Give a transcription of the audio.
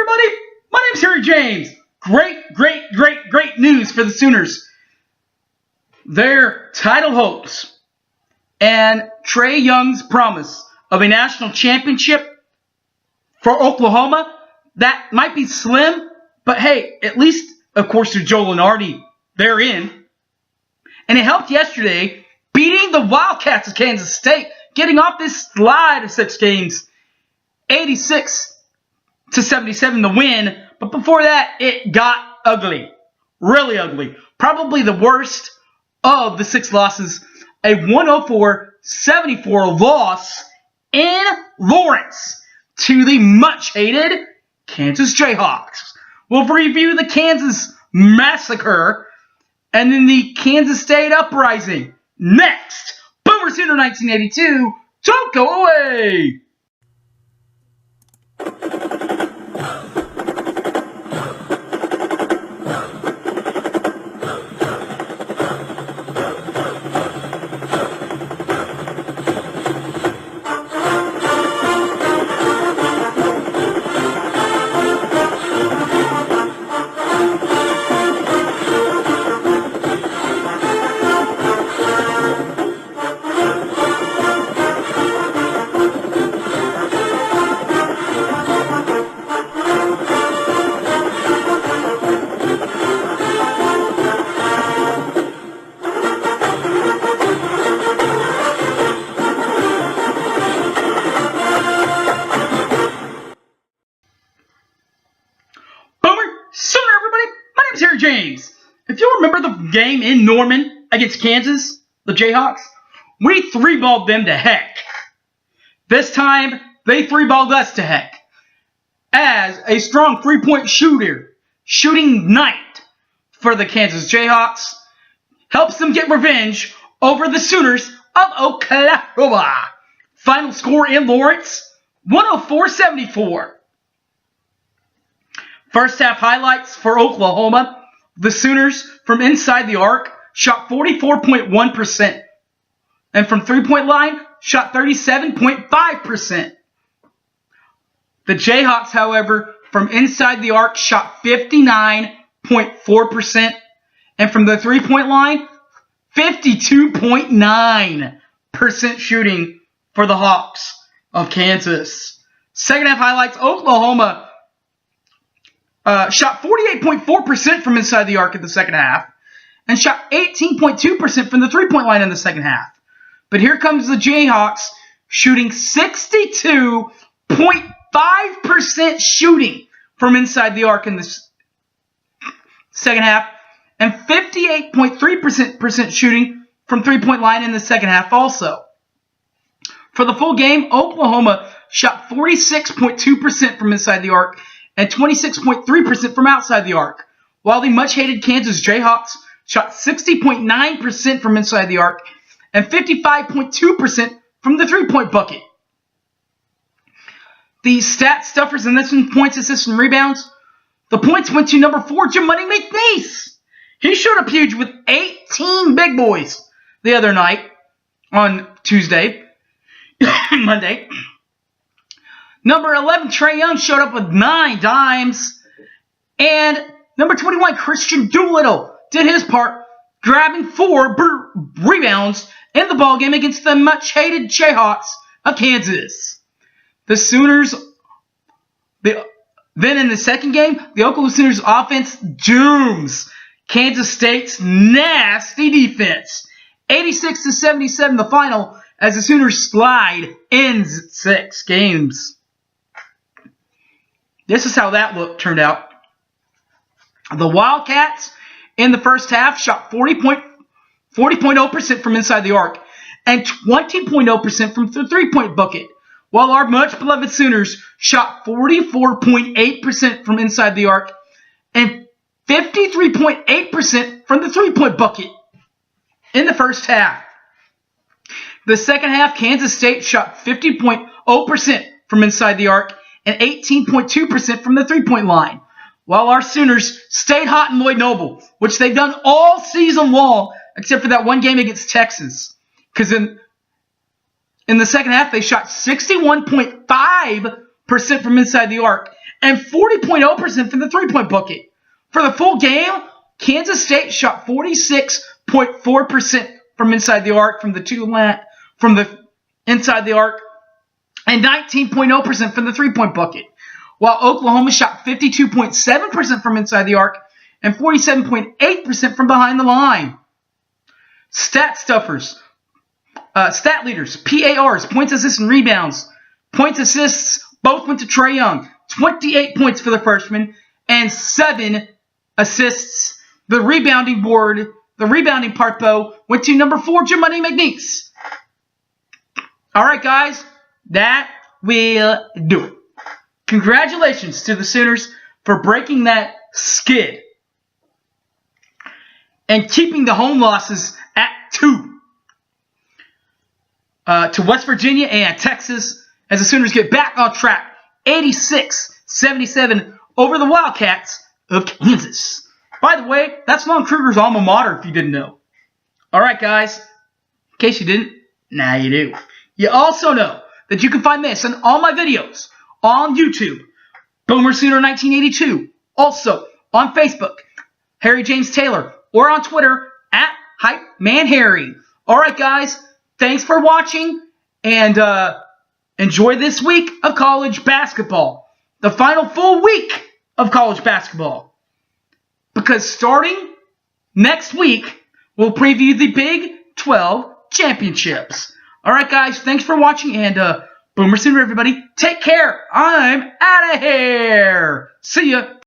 everybody. My name's Harry James. Great news for the Sooners. Their title hopes and Trae Young's promise of a national championship for Oklahoma, that might be slim, but hey, at least, of course, through Joe Lunardi, they're in. And it helped yesterday, beating the Wildcats of Kansas State, getting off this slide of 6 games, 86-77 the win. But before that, it got ugly, really ugly. Probably the worst of the 6 losses, a 104-74 loss in Lawrence to the much-hated Kansas Jayhawks. We'll review the Kansas massacre and then the Kansas State uprising next. Boomer Sooner 1982, don't go away! James, if you remember the game in Norman against Kansas, the Jayhawks, we 3-balled them to heck. This time, they 3-balled us to heck. As a strong 3-point shooting night for the Kansas Jayhawks helps them get revenge over the Sooners of Oklahoma. Final score in Lawrence, 104-74. First half highlights for Oklahoma. The Sooners, from inside the arc, shot 44.1%. And from three-point line, shot 37.5%. The Jayhawks, however, from inside the arc, shot 59.4%. And from the three-point line, 52.9% shooting for the Hawks of Kansas. Second half highlights, Oklahoma shot 48.4% from inside the arc in the second half and shot 18.2% from the three-point line in the second half. But here comes the Jayhawks shooting 62.5% shooting from inside the arc in the second half and 58.3% shooting from three-point line in the second half also. For the full game, Oklahoma shot 46.2% from inside the arc and 26.3% from outside the arc, while the much-hated Kansas Jayhawks shot 60.9% from inside the arc and 55.2% from the three-point bucket. The stat stuffers in this one, points, assists, and rebounds. The points went to number 4, Jimmoney McNeese. He showed up huge with 18 big boys the other night on Tuesday, Monday. Number 11, Trae Young, showed up with 9 dimes. And number 21, Christian Doolittle, did his part, grabbing 4 rebounds in the ballgame against the much-hated Jayhawks of Kansas. The Sooners, then in the second game, the Oklahoma Sooners offense dooms Kansas State's nasty defense. 86-77 the final, as the Sooners slide ends 6 games. This is how that turned out. The Wildcats in the first half shot 40.0% from inside the arc and 20.0% from the three-point bucket, while our much-beloved Sooners shot 44.8% from inside the arc and 53.8% from the three-point bucket in the first half. The second half, Kansas State shot 50.0% from inside the arc and 18.2% from the three-point line, while our Sooners stayed hot in Lloyd Noble, which they've done all season long, except for that one game against Texas. Because in the second half, they shot 61.5% from inside the arc and 40.0% from the three-point bucket. For the full game, Kansas State shot 46.4% from inside the arc from the inside the arc, and 19.0% from the three-point bucket, while Oklahoma shot 52.7% from inside the arc and 47.8% from behind the line. Stat leaders, PARs, points, assists, and rebounds. Points, assists, both went to Trae Young. 28 points for the freshman and 7 assists. The rebounding part, though, went to number 4, Jimmy McNeese. All right, guys, that will do it. Congratulations to the Sooners for breaking that skid and keeping the home losses at 2 to West Virginia and Texas as the Sooners get back on track, 86-77 over the Wildcats of Kansas. By the way, that's Lon Kruger's alma mater, if you didn't know. All right, guys. In case you didn't, now you do. You also know that you can find this and all my videos on YouTube, Boomer Sooner 1982. Also on Facebook, Harry James Taylor, or on Twitter at HypeManHarry. All right, guys. Thanks for watching, and enjoy this week of college basketball. The final full week of college basketball. Because starting next week, we'll preview the Big 12 championships. All right, guys. Thanks for watching, and Boomer Sooner, everybody. Take care. I'm out of here. See ya.